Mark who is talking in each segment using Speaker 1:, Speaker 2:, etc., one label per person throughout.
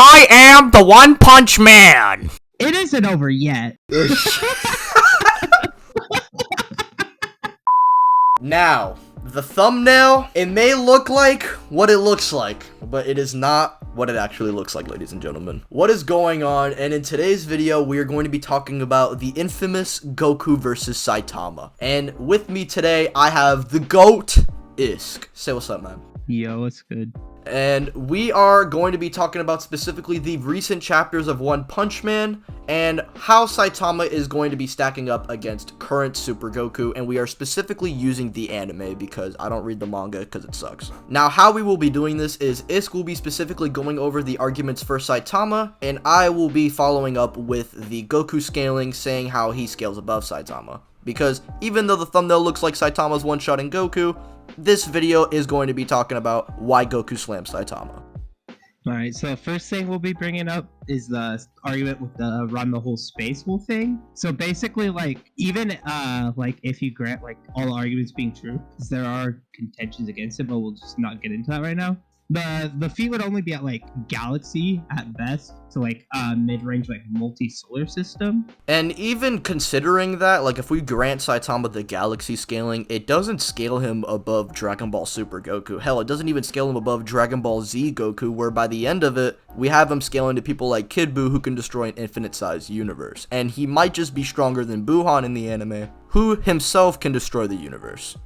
Speaker 1: I am the One Punch Man!
Speaker 2: It isn't over yet.
Speaker 1: Now, the thumbnail, it may look like what it looks like, but it is not what it actually looks like, ladies and gentlemen. What is going on? And in today's video, we are going to be talking about the infamous Goku versus Saitama. And with me today, I have the GOAT, Isk. Say what's up, man.
Speaker 2: Yo, it's good.
Speaker 1: And we are going to be talking about specifically the recent chapters of One Punch Man and how Saitama is going to be stacking up against current Super Goku, and we are specifically using the anime because I don't read the manga because it sucks. Now, how we will be doing this is Isk will be specifically going over the arguments for Saitama, and I will be following up with the Goku scaling, saying how he scales above Saitama. Because even though the thumbnail looks like Saitama's one-shotting Goku, this video is going to be talking about why Goku slams Saitama.
Speaker 2: Alright, so first thing we'll be bringing up is the argument with the run the whole space whole thing. So basically, like, even like if you grant like all the arguments being true, because there are contentions against it, but we'll just not get into that right now. The feat would only be at like galaxy at best, so like mid-range like multi-solar system.
Speaker 1: And even considering that, like if we grant Saitama the galaxy scaling, it doesn't scale him above Dragon Ball Super Goku. Hell, it doesn't even scale him above Dragon Ball Z Goku, where by the end of it, we have him scaling to people like Kid Buu, who can destroy an infinite-sized universe. And he might just be stronger than Buhan in the anime, who himself can destroy the universe.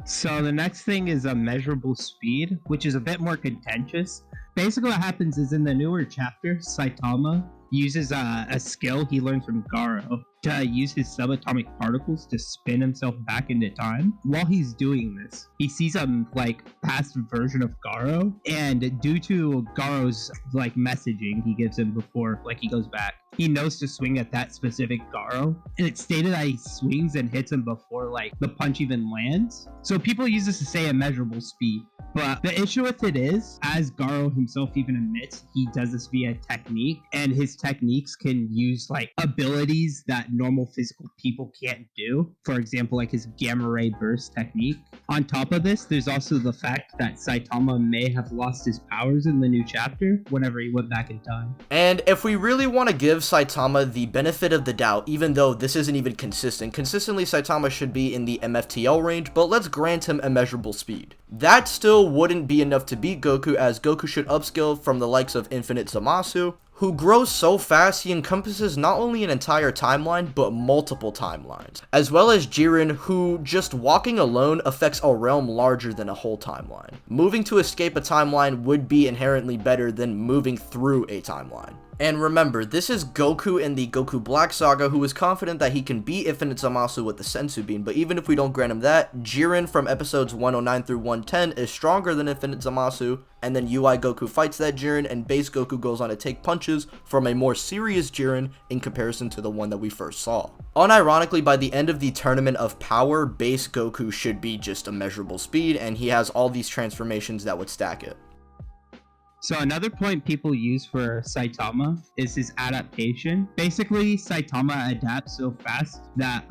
Speaker 2: So the next thing is a measurable speed, which is a bit more contentious. Basically what happens is in the newer chapter, Saitama uses a skill he learned from Garo to use his subatomic particles to spin himself back into time. While he's doing this, he sees a like past version of Garo, and due to Garo's like messaging he gives him before like he goes back, he knows to swing at that specific Garo, and it's stated that he swings and hits him before like the punch even lands. So people use this to say immeasurable speed. But the issue with it is, as Garo himself even admits, he does this via technique, and his techniques can use like abilities that normal physical people can't do. For example, like his gamma ray burst technique. On top of this, there's also the fact that Saitama may have lost his powers in the new chapter whenever he went back in time.
Speaker 1: And if we really want to give Saitama the benefit of the doubt, even though this isn't even consistently Saitama should be in the MFTL range, but let's grant him immeasurable speed. That still wouldn't be enough to beat Goku, as Goku should upskill from the likes of Infinite Zamasu, who grows so fast he encompasses not only an entire timeline, but multiple timelines, as well as Jiren, who just walking alone affects a realm larger than a whole timeline. Moving to escape a timeline would be inherently better than moving through a timeline. And remember, this is Goku in the Goku Black Saga, who is confident that he can beat Infinite Zamasu with the Senzu Bean, but even if we don't grant him that, Jiren from episodes 109 through 110 is stronger than Infinite Zamasu, and then UI Goku fights that Jiren, and base Goku goes on to take punches from a more serious Jiren in comparison to the one that we first saw. Unironically, by the end of the Tournament of Power, base Goku should be just immeasurable speed, and he has all these transformations that would stack it.
Speaker 2: So another point people use for Saitama is his adaptation. Basically, Saitama adapts so fast that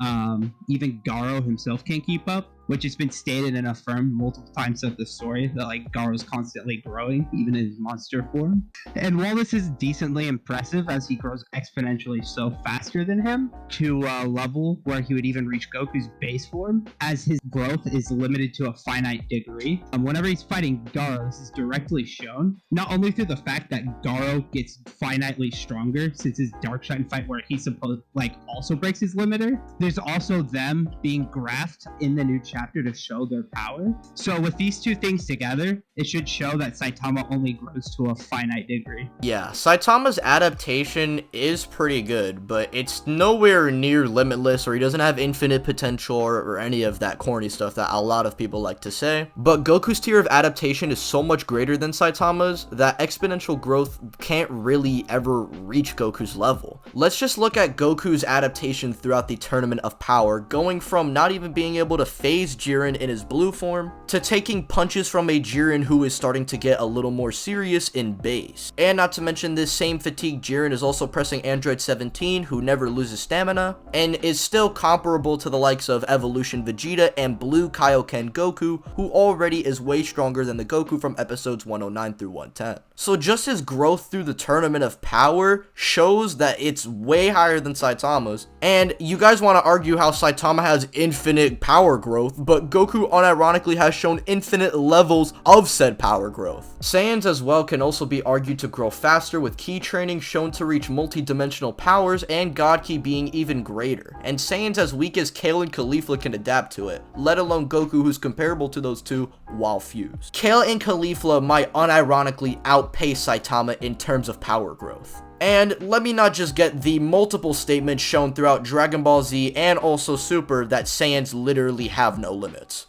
Speaker 2: even Garo himself can't keep up, which has been stated and affirmed multiple times of the story that like Garo's constantly growing, even in his monster form. And while this is decently impressive as he grows exponentially so faster than him to a level where he would even reach Goku's base form, as his growth is limited to a finite degree. Whenever he's fighting Garo, this is directly shown, not only through the fact that Garo gets finitely stronger since his Darkshine fight where he supposed like also breaks his limiter, there's also them being graphed in the new chapter to show their power. So with these two things together, it should show that Saitama only grows to a finite degree.
Speaker 1: Yeah, Saitama's adaptation is pretty good, but it's nowhere near limitless, or he doesn't have infinite potential or any of that corny stuff that a lot of people like to say. But Goku's tier of adaptation is so much greater than Saitama's that exponential growth can't really ever reach Goku's level. Let's just look at Goku's adaptation throughout the Tournament of Power, going from not even being able to phase Jiren in his blue form, to taking punches from a Jiren who is starting to get a little more serious in base. And not to mention, this same fatigued Jiren is also pressing Android 17, who never loses stamina, and is still comparable to the likes of Evolution Vegeta and Blue Kaioken Goku, who already is way stronger than the Goku from episodes 109 through 110. So just his growth through the Tournament of Power shows that it's way higher than Saitama's. And you guys want to argue how Saitama has infinite power growth, but Goku unironically has shown infinite levels of said power growth. Saiyans as well can also be argued to grow faster, with Ki training shown to reach multi-dimensional powers and God Ki being even greater. And Saiyans as weak as Kale and Caulifla can adapt to it, let alone Goku, who's comparable to those two while fused. Kale and Caulifla might unironically outpace Saitama in terms of power growth. And let me not just get the multiple statements shown throughout Dragon Ball Z and also Super that Saiyans literally have no limits.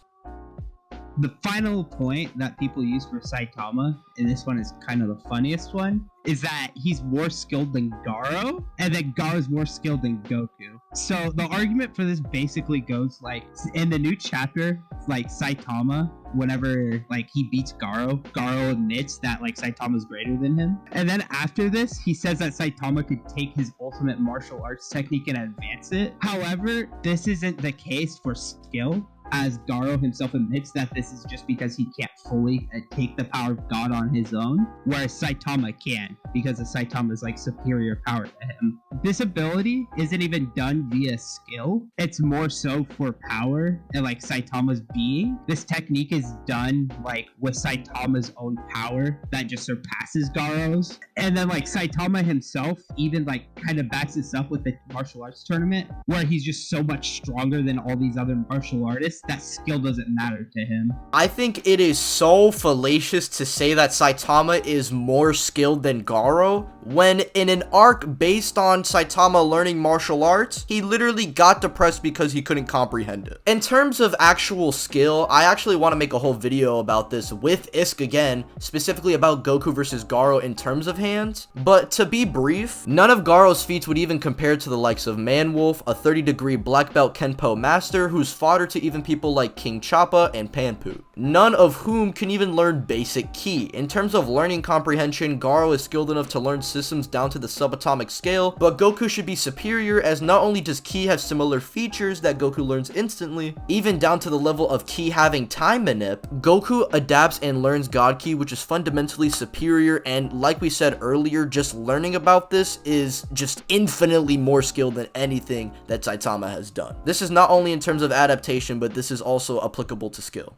Speaker 2: The final point that people use for Saitama, and this one is kind of the funniest one, is that he's more skilled than Garo, and that Garo's more skilled than Goku. So the argument for this basically goes like, in the new chapter, like Saitama, whenever like he beats Garo, Garo admits that like Saitama's greater than him. And then after this, he says that Saitama could take his ultimate martial arts technique and advance it. However, this isn't the case for skill, as Garo himself admits that this is just because he can't fully take the power of God on his own, whereas Saitama can, because of Saitama's like superior power to him. This ability isn't even done via skill, it's more so for power and like Saitama's being. This technique is done like with Saitama's own power that just surpasses Garo's. And then like Saitama himself even like kind of backs this up with the martial arts tournament, where he's just so much stronger than all these other martial artists that skill doesn't matter to him.
Speaker 1: I think it is so fallacious to say that Saitama is more skilled than Garo, when in an arc based on Saitama learning martial arts, he literally got depressed because he couldn't comprehend it. In terms of actual skill, I actually want to make a whole video about this with Isk again, specifically about Goku versus Garo in terms of hands, but to be brief, none of Garo's feats would even compare to the likes of Manwolf, a 30-degree black belt Kenpo master who's fodder to even people like King Choppa and Panpu, none of whom can even learn basic Ki. In terms of learning comprehension, Garo is skilled enough to learn systems down to the subatomic scale, but Goku should be superior, as not only does Ki have similar features that Goku learns instantly, even down to the level of Ki having time manip, Goku adapts and learns God Ki, which is fundamentally superior, and like we said earlier, just learning about this is just infinitely more skilled than anything that Saitama has done. This is not only in terms of adaptation, but this is also applicable to skill.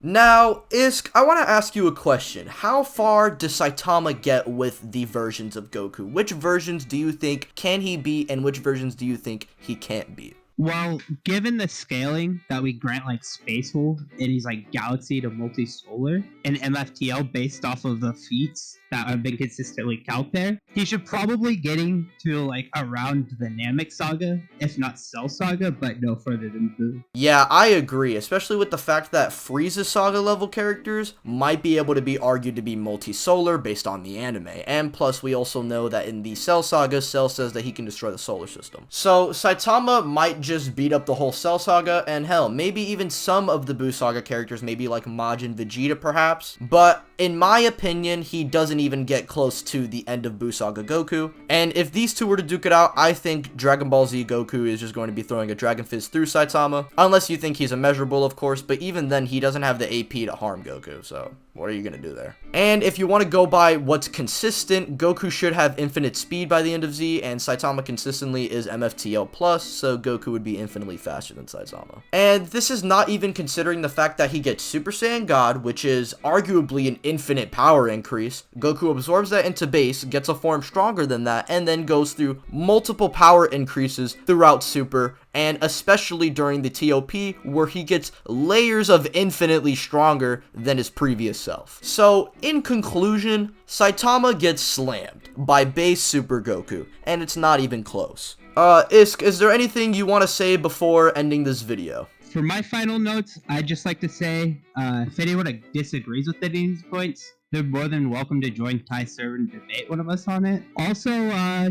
Speaker 1: Now, Isk, I want to ask you a question. How far does Saitama get with the versions of Goku? Which versions do you think can he beat, and which versions do you think he can't beat?
Speaker 2: Well, given the scaling that we grant like Spaceful, and he's like Galaxy to Multisolar, and MFTL based off of the feats that have been consistently out there, he should probably getting to like around the Namek Saga, if not Cell Saga, but no further than Buu.
Speaker 1: Yeah, I agree, especially with the fact that Frieza Saga level characters might be able to be argued to be multisolar based on the anime, and plus we also know that in the Cell Saga, Cell says that he can destroy the solar system. So Saitama might just beat up the whole Cell Saga, and hell, maybe even some of the Buu Saga characters, maybe like Majin Vegeta perhaps, but in my opinion, he doesn't even get close to the end of Buu Saga Goku, and if these two were to duke it out, I think Dragon Ball Z Goku is just going to be throwing a Dragon Fist through Saitama, unless you think he's immeasurable, of course, but even then, he doesn't have the AP to harm Goku, so what are you gonna do there? And if you want to go by what's consistent, Goku should have infinite speed by the end of Z, and Saitama consistently is MFTL+, so Goku would be infinitely faster than Saitama. And this is not even considering the fact that he gets Super Saiyan God, which is arguably an infinite power increase. Goku absorbs that into base, gets a form stronger than that, and then goes through multiple power increases throughout Super, and especially during the TOP, where he gets layers of infinitely stronger than his previous self. So, in conclusion, Saitama gets slammed by base Super Goku, and it's not even close. Isk, is there anything you want to say before ending this video?
Speaker 2: For my final notes, I'd just like to say, if anyone disagrees with any of these points, they're more than welcome to join Ty server and debate one of us on it. Also,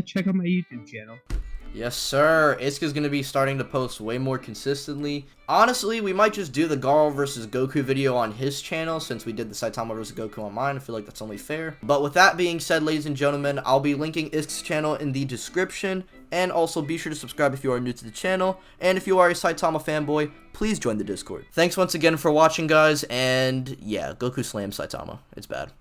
Speaker 2: check out my YouTube channel.
Speaker 1: Yes, sir. Iska's going to be starting to post way more consistently. Honestly, we might just do the Garo versus Goku video on his channel since we did the Saitama versus Goku on mine. I feel like that's only fair. But with that being said, ladies and gentlemen, I'll be linking Iska's channel in the description. And also be sure to subscribe if you are new to the channel. And if you are a Saitama fanboy, please join the Discord. Thanks once again for watching, guys. And yeah, Goku slams Saitama. It's bad.